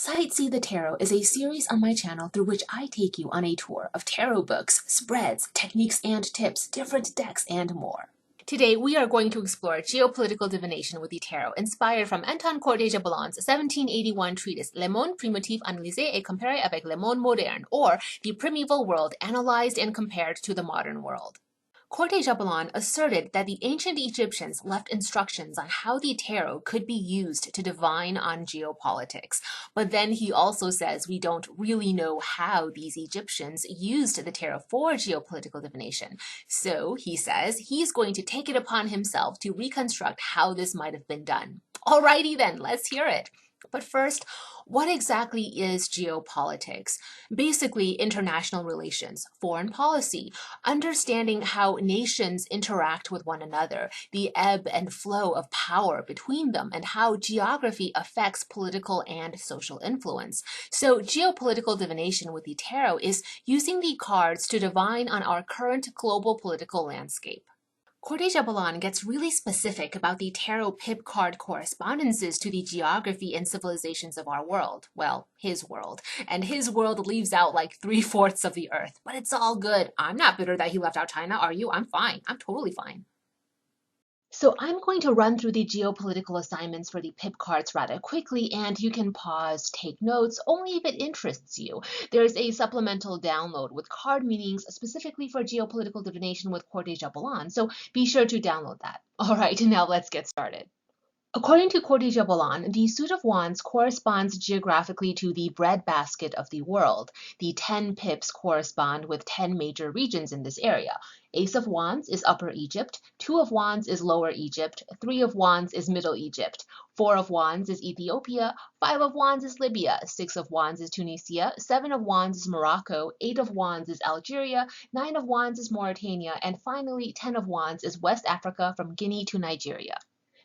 Sightsee the Tarot is a series on my channel through which I take you on a tour of tarot books, spreads, techniques and tips, different decks, and more. Today, we are going to explore geopolitical divination with the tarot, inspired from Antoine Court de Gébelin's 1781 treatise Le Monde, primitif, analysé, et comparé, avec le monde moderne, or the Primeval World analyzed and compared to the modern world. Court de Gébelin asserted that the ancient Egyptians left instructions on how the tarot could be used to divine on geopolitics. But then he also says we don't really know how these Egyptians used the tarot for geopolitical divination. So he says he's going to take it upon himself to reconstruct how this might have been done. Alrighty then, let's hear it. But first, what exactly is geopolitics? Basically, international relations, foreign policy, understanding how nations interact with one another, the ebb and flow of power between them, and how geography affects political and social influence. So geopolitical divination with the tarot is using the cards to divine on our current global political landscape. Court de Gébelin gets really specific about the tarot pip card correspondences to the geography and civilizations of our world. Well, his world. And his world leaves out like 3/4 of the earth. But it's all good. I'm not bitter that he left out China, are you? I'm fine. I'm totally fine. So I'm going to run through the geopolitical assignments for the pip cards rather quickly, and you can pause, take notes, only if it interests you. There's a supplemental download with card meanings specifically for geopolitical divination with Court de Gébelin, so be sure to download that. All right, now let's get started. According to Court de Gébelin, the suit of wands corresponds geographically to the breadbasket of the world. The 10 pips correspond with 10 major regions in this area. Ace of wands is Upper Egypt, 2 of wands is Lower Egypt, 3 of wands is Middle Egypt, 4 of wands is Ethiopia, 5 of wands is Libya, 6 of wands is Tunisia, 7 of wands is Morocco, 8 of wands is Algeria, 9 of wands is Mauritania, and finally 10 of wands is West Africa from Guinea to Nigeria.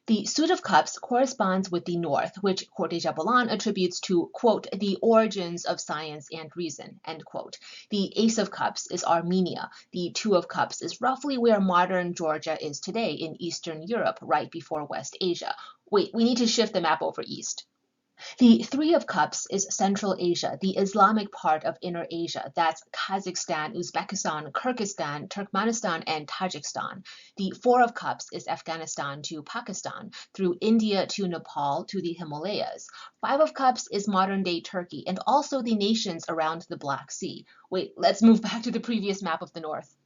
The suit of cups corresponds with the north, which Court de Gébelin attributes to, quote, the origins of science and reason, end quote. The ace of cups is Armenia. The two of cups is roughly where modern Georgia is today in Eastern Europe, right before West Asia. Wait, we need to shift the map over east. The three of cups is Central Asia, the Islamic part of Inner Asia. That's Kazakhstan, Uzbekistan, Kyrgyzstan, Turkmenistan, and Tajikistan. The four of cups is Afghanistan to Pakistan, through India to Nepal to the Himalayas. Five of cups is modern-day Turkey and also the nations around the Black Sea. Wait, let's move back to the previous map of the north.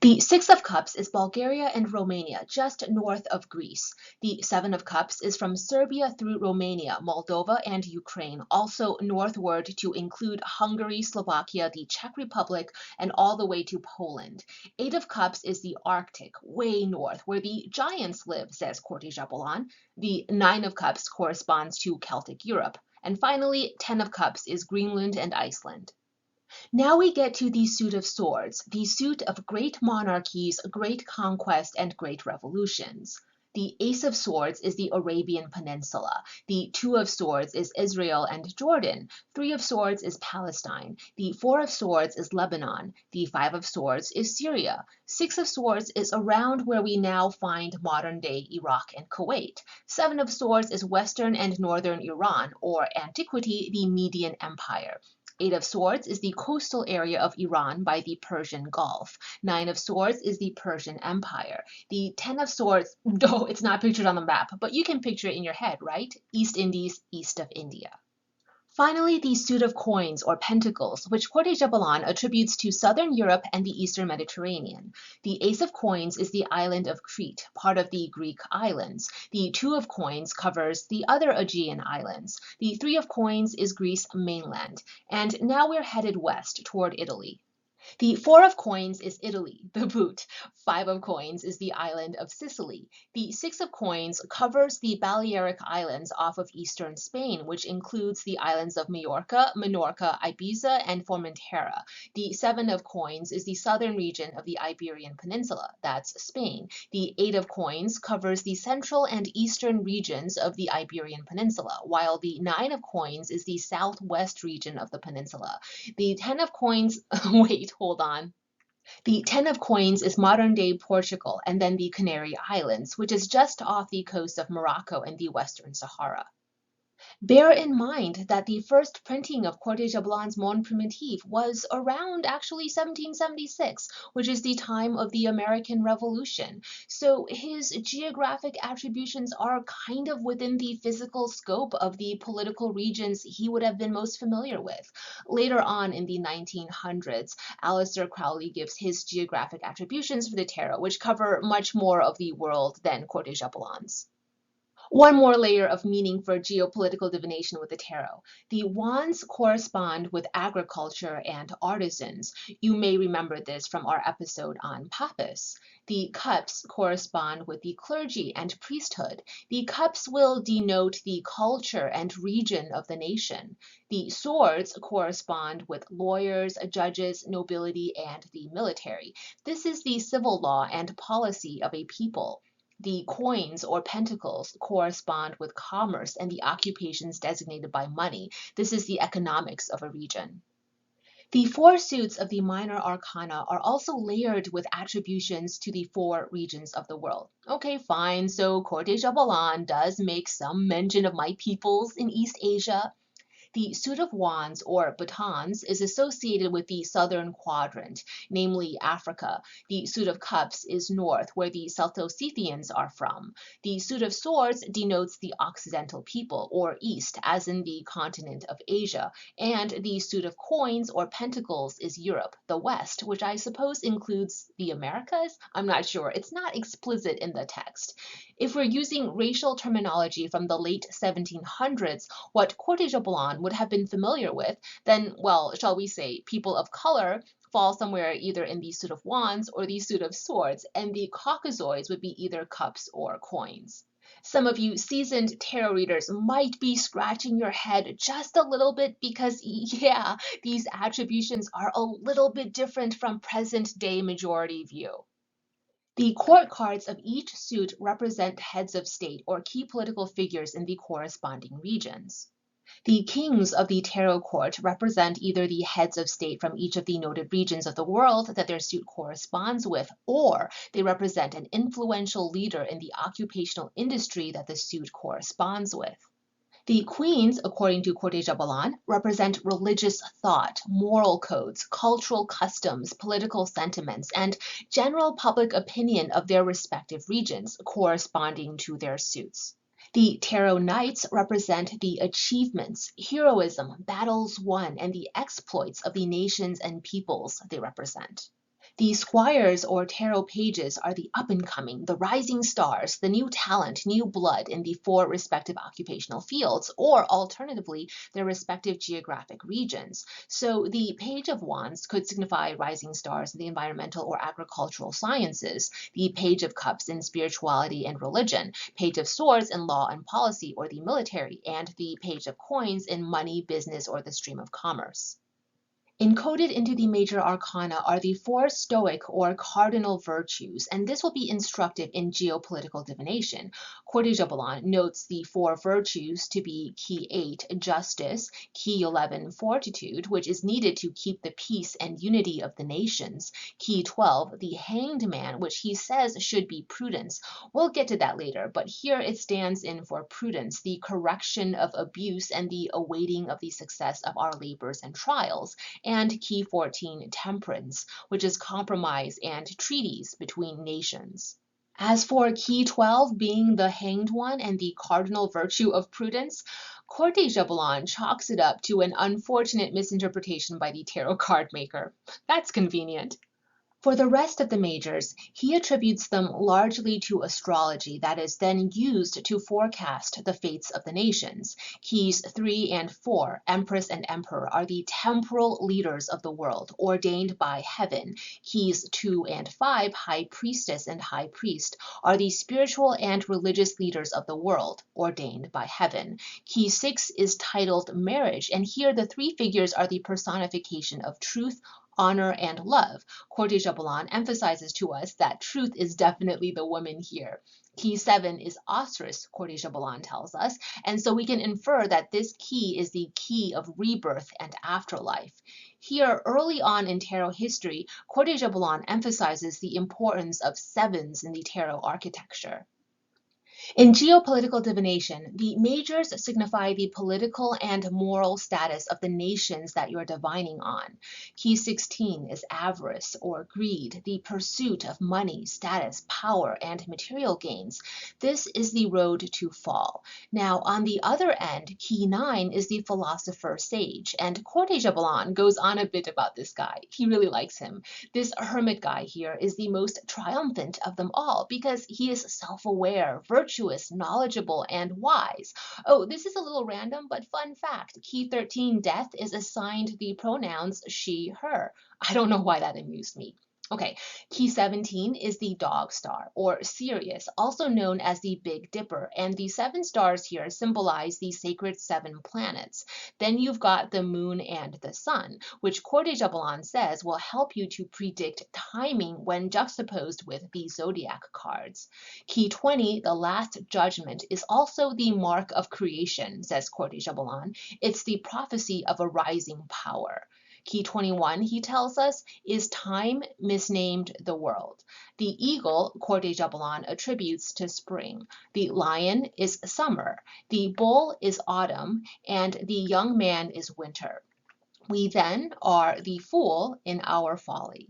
The Six of Cups is Bulgaria and Romania, just north of Greece. The Seven of Cups is from Serbia through Romania, Moldova, and Ukraine, also northward to include Hungary, Slovakia, the Czech Republic, and all the way to Poland. Eight of Cups is the Arctic, way north, where the giants live, says Court de Gébelin. The Nine of Cups corresponds to Celtic Europe. And finally, 10 of Cups is Greenland and Iceland. Now we get to the suit of swords, the suit of great monarchies, great conquest, and great revolutions. The ace of swords is the Arabian Peninsula. The two of swords is Israel and Jordan. Three of swords is Palestine. The four of swords is Lebanon. The five of swords is Syria. Six of swords is around where we now find modern-day Iraq and Kuwait. Seven of swords is Western and Northern Iran, or antiquity, the Median Empire. Eight of swords is the coastal area of Iran by the Persian Gulf. Nine of swords is the Persian Empire. The 10 of swords, no, it's not pictured on the map, but you can picture it in your head, right? East Indies, east of India. Finally, the suit of coins, or pentacles, which Court de Gébelin attributes to southern Europe and the eastern Mediterranean. The ace of coins is the island of Crete, part of the Greek islands. The two of coins covers the other Aegean islands. The three of coins is Greece mainland. And now we're headed west toward Italy. The four of coins is Italy, the boot. Five of coins is the island of Sicily. The six of coins covers the Balearic Islands off of eastern Spain, which includes the islands of Majorca, Menorca, Ibiza, and Formentera. The seven of coins is the southern region of the Iberian Peninsula, that's Spain. The eight of coins covers the central and eastern regions of the Iberian Peninsula, while the nine of coins is the southwest region of the peninsula. The 10 of coins, wait, hold on. The 10 of coins is modern-day Portugal and then the Canary Islands, which is just off the coast of Morocco and the Western Sahara. Bear in mind that the first printing of Court de Gébelin Monde primitif was around actually 1776, which is the time of the American Revolution. So his geographic attributions are kind of within the physical scope of the political regions he would have been most familiar with. Later on in the 1900s, Aleister Crowley gives his geographic attributions for the tarot, which cover much more of the world than Court de Gébelin. One more layer of meaning for geopolitical divination with the tarot. The wands correspond with agriculture and artisans. You may remember this from our episode on Papus. The cups correspond with the clergy and priesthood. The cups will denote the culture and region of the nation. The swords correspond with lawyers, judges, nobility, and the military. This is the civil law and policy of a people. The coins or pentacles correspond with commerce and the occupations designated by money. This is the economics of a region. The four suits of the minor arcana are also layered with attributions to the four regions of the world. Okay, fine, so Court de Gébelin does make some mention of my peoples in East Asia. The suit of wands, or batons, is associated with the southern quadrant, namely Africa. The suit of cups is north, where the Celto-Scythians are from. The suit of swords denotes the Occidental people, or east, as in the continent of Asia. And the suit of coins, or pentacles, is Europe, the west, which I suppose includes the Americas? I'm not sure. It's not explicit in the text. If we're using racial terminology from the late 1700s, what Court de Gébelin would have been familiar with, then, well, shall we say, people of color fall somewhere either in the suit of wands or the suit of swords, and the Caucasoids would be either cups or coins. Some of you seasoned tarot readers might be scratching your head just a little bit because, yeah, these attributions are a little bit different from present-day majority view. The court cards of each suit represent heads of state or key political figures in the corresponding regions. The kings of the tarot court represent either the heads of state from each of the noted regions of the world that their suit corresponds with, or they represent an influential leader in the occupational industry that the suit corresponds with. The queens, according to Court de Gébelin, represent religious thought, moral codes, cultural customs, political sentiments, and general public opinion of their respective regions, corresponding to their suits. The tarot knights represent the achievements, heroism, battles won, and the exploits of the nations and peoples they represent. The squires or tarot pages are the up-and-coming, the rising stars, the new talent, new blood in the four respective occupational fields, or alternatively, their respective geographic regions. So the Page of Wands could signify rising stars in the environmental or agricultural sciences, the Page of Cups in spirituality and religion, Page of Swords in law and policy or the military, and the Page of Coins in money, business, or the stream of commerce. Encoded into the major arcana are the four stoic or cardinal virtues, and this will be instructive in geopolitical divination. Court de Gébelin notes the four virtues to be key 8, justice, key 11, fortitude, which is needed to keep the peace and unity of the nations, key 12, the hanged man, which he says should be prudence. We'll get to that later, but here it stands in for prudence, the correction of abuse and the awaiting of the success of our labors and trials, and key 14, temperance, which is compromise and treaties between nations. As for key 12 being the hanged one and the cardinal virtue of prudence, Court de Gébelin chalks it up to an unfortunate misinterpretation by the tarot card maker. That's convenient. For the rest of the majors, he attributes them largely to astrology that is then used to forecast the fates of the nations. Keys 3 and 4, Empress and Emperor, are the temporal leaders of the world, ordained by heaven. Keys 2 and 5, High Priestess and High Priest, are the spiritual and religious leaders of the world, ordained by heaven. Key 6 is titled Marriage, and here the three figures are the personification of truth, honor, and love. Court de Gébelin emphasizes to us that truth is definitely the woman here. Key 7 is Ostrus, Court de Gébelin tells us, and so we can infer that this key is the key of rebirth and afterlife. Here, early on in tarot history, Court de Gébelin emphasizes the importance of sevens in the tarot architecture. In geopolitical divination, the majors signify the political and moral status of the nations that you're divining on. Key 16 is avarice or greed, the pursuit of money, status, power, and material gains. This is the road to fall. Now, on the other end, key 9 is the philosopher sage, and Court de Gébelin goes on a bit about this guy. He really likes him. This hermit guy here is the most triumphant of them all because he is self-aware, virtuous, knowledgeable, and wise. Oh, this is a little random, but fun fact. Key 13, death, is assigned the pronouns she, her. I don't know why that amused me. Okay, key 17 is the dog star, or Sirius, also known as the Big Dipper, and the 7 stars here symbolize the sacred 7 planets. Then you've got the moon and the sun, which Court de Gébelin says will help you to predict timing when juxtaposed with the zodiac cards. Key 20, the last judgment, is also the mark of creation, says Court de Gébelin. It's the prophecy of a rising power. Key 21, he tells us, is time misnamed the world. The eagle, Court de Gébelin attributes to spring. The lion is summer. The bull is autumn. And the young man is winter. We then are the fool in our folly.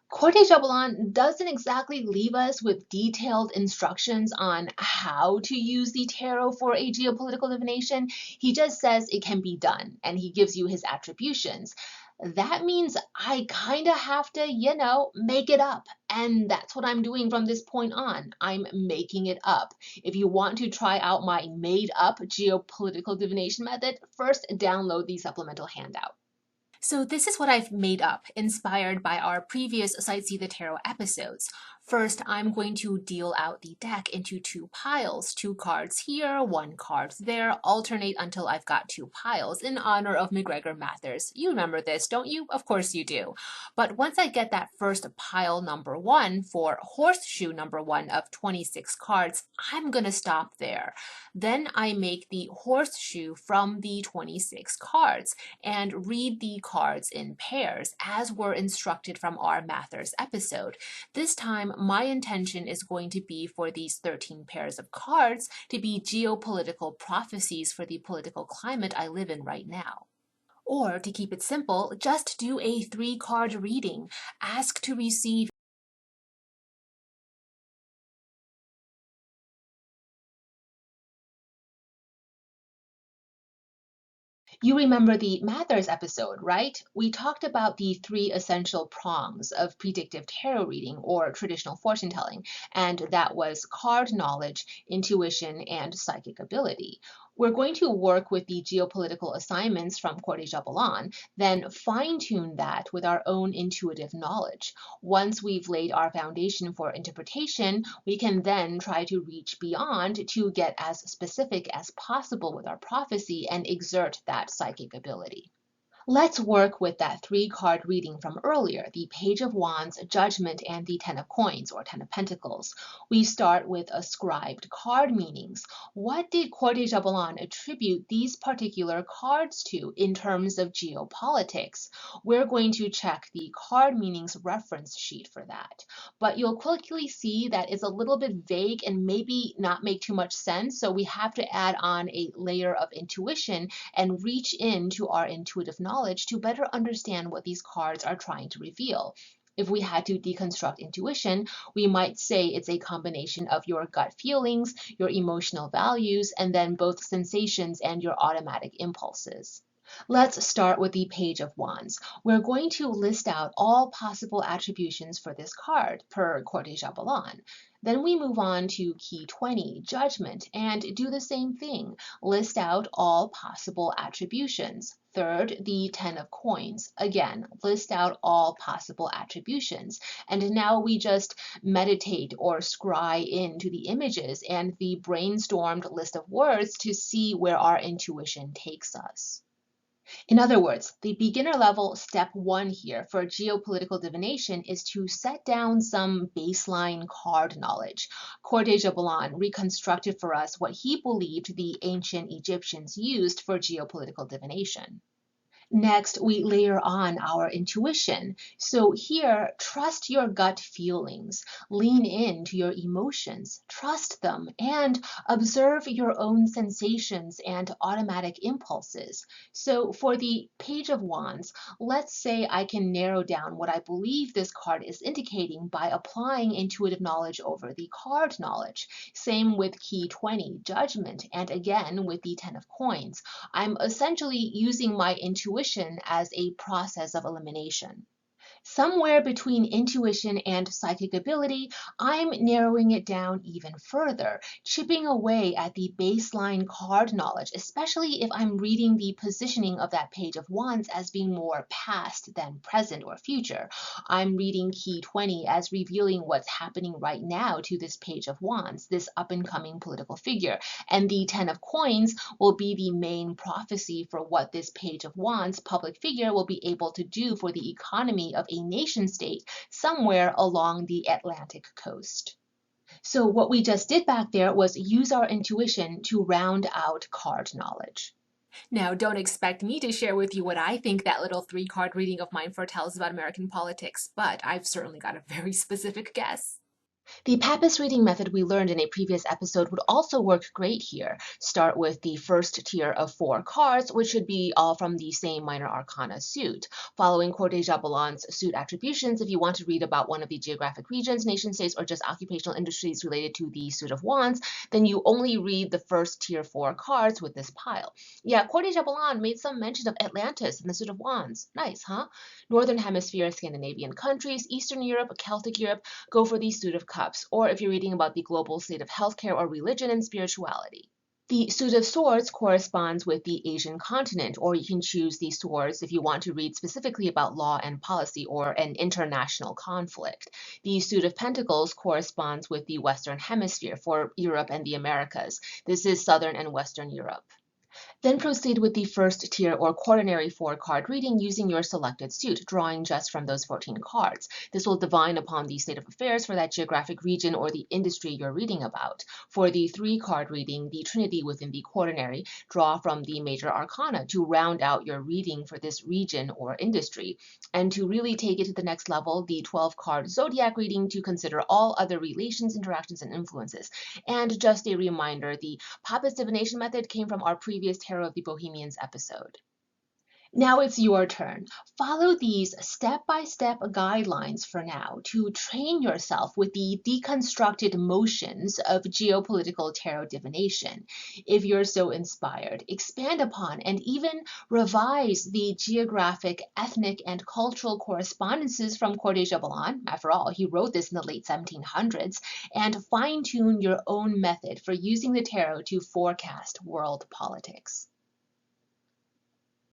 Court de Gébelin doesn't exactly leave us with detailed instructions on how to use the tarot for a geopolitical divination. He just says it can be done, and he gives you his attributions. That means I kind of have to, make it up. And that's what I'm doing from this point on. I'm making it up. If you want to try out my made up geopolitical divination method, first download the supplemental handout. So this is what I've made up, inspired by our previous Sightsee the Tarot episodes. First, I'm going to deal out the deck into 2 piles, 2 cards here, 1 card there, alternate until I've got 2 piles in honor of McGregor Mathers. You remember this, don't you? Of course you do. But once I get that first pile number 1 for horseshoe number 1 of 26 cards, I'm going to stop there. Then I make the horseshoe from the 26 cards and read the cards in pairs as were instructed from our Mathers episode. This time, my intention is going to be for these 13 pairs of cards to be geopolitical prophecies for the political climate I live in right now. Or, to keep it simple, just do a 3-card reading. Ask to receive You remember the Mathers episode, right? We talked about the 3 essential prongs of predictive tarot reading or traditional fortune telling, and that was card knowledge, intuition, and psychic ability. We're going to work with the geopolitical assignments from Court de Gébelin, then fine-tune that with our own intuitive knowledge. Once we've laid our foundation for interpretation, we can then try to reach beyond to get as specific as possible with our prophecy and exert that psychic ability. Let's work with that 3-card reading from earlier, the Page of Wands, Judgment, and the 10 of Coins, or 10 of Pentacles. We start with ascribed card meanings. What did Court de Gébelin attribute these particular cards to in terms of geopolitics? We're going to check the card meanings reference sheet for that. But you'll quickly see that it's a little bit vague and maybe not make too much sense, so we have to add on a layer of intuition and reach into our intuitive knowledge to better understand what these cards are trying to reveal. If we had to deconstruct intuition, we might say it's a combination of your gut feelings, your emotional values, and then both sensations and your automatic impulses. Let's start with the Page of Wands. We're going to list out all possible attributions for this card per Court de Gébelin. Then we move on to Key 20, Judgment, and do the same thing. List out all possible attributions. Third, the 10 of Coins. Again, list out all possible attributions. And now we just meditate or scry into the images and the brainstormed list of words to see where our intuition takes us. In other words, the beginner level step 1 here for geopolitical divination is to set down some baseline card knowledge. Court de Gébelin reconstructed for us what he believed the ancient Egyptians used for geopolitical divination. Next, we layer on our intuition. So here, trust your gut feelings, lean into your emotions, trust them, and observe your own sensations and automatic impulses. So for the Page of Wands, let's say I can narrow down what I believe this card is indicating by applying intuitive knowledge over the card knowledge. Same with key 20, judgment, and again with the 10 of coins. I'm essentially using my intuition as a process of elimination. Somewhere between intuition and psychic ability, I'm narrowing it down even further, chipping away at the baseline card knowledge, especially if I'm reading the positioning of that Page of Wands as being more past than present or future. I'm reading key 20 as revealing what's happening right now to this Page of Wands, this up-and-coming political figure. And the 10 of coins will be the main prophecy for what this Page of Wands public figure will be able to do for the economy of a nation state somewhere along the Atlantic coast. So what we just did back there was use our intuition to round out card knowledge. Now, don't expect me to share with you what I think that little 3-card reading of mine foretells about American politics, but I've certainly got a very specific guess. The Papist reading method we learned in a previous episode would also work great here. Start with the first tier of 4 cards, which should be all from the same minor arcana suit. Following Court de Gébelin suit attributions, if you want to read about one of the geographic regions, nation states, or just occupational industries related to the suit of wands, then you only read the first tier 4 cards with this pile. Yeah, Court de Gébelin made some mention of Atlantis in the suit of wands. Nice, huh? Northern Hemisphere, Scandinavian countries, Eastern Europe, Celtic Europe, go for the suit of cups, or if you're reading about the global state of healthcare or religion and spirituality. The suit of swords corresponds with the Asian continent, or you can choose the swords if you want to read specifically about law and policy or an international conflict. The suit of pentacles corresponds with the Western Hemisphere for Europe and the Americas. This is Southern and Western Europe. Then proceed with the first tier or quaternary 4-card reading using your selected suit, drawing just from those 14 cards. This will divine upon the state of affairs for that geographic region or the industry you're reading about. For the 3-card reading, the trinity within the quaternary, draw from the major arcana to round out your reading for this region or industry. And to really take it to the next level, the 12-card zodiac reading to consider all other relations, interactions, and influences. And just a reminder, the Papist divination method came from our previous Tarot of the Bohemians episode. Now it's your turn. Follow these step-by-step guidelines for now to train yourself with the deconstructed motions of geopolitical tarot divination. If you're so inspired, expand upon and even revise the geographic, ethnic, and cultural correspondences from Court de Gébelin. After all, he wrote this in the late 1700s, and fine-tune your own method for using the tarot to forecast world politics.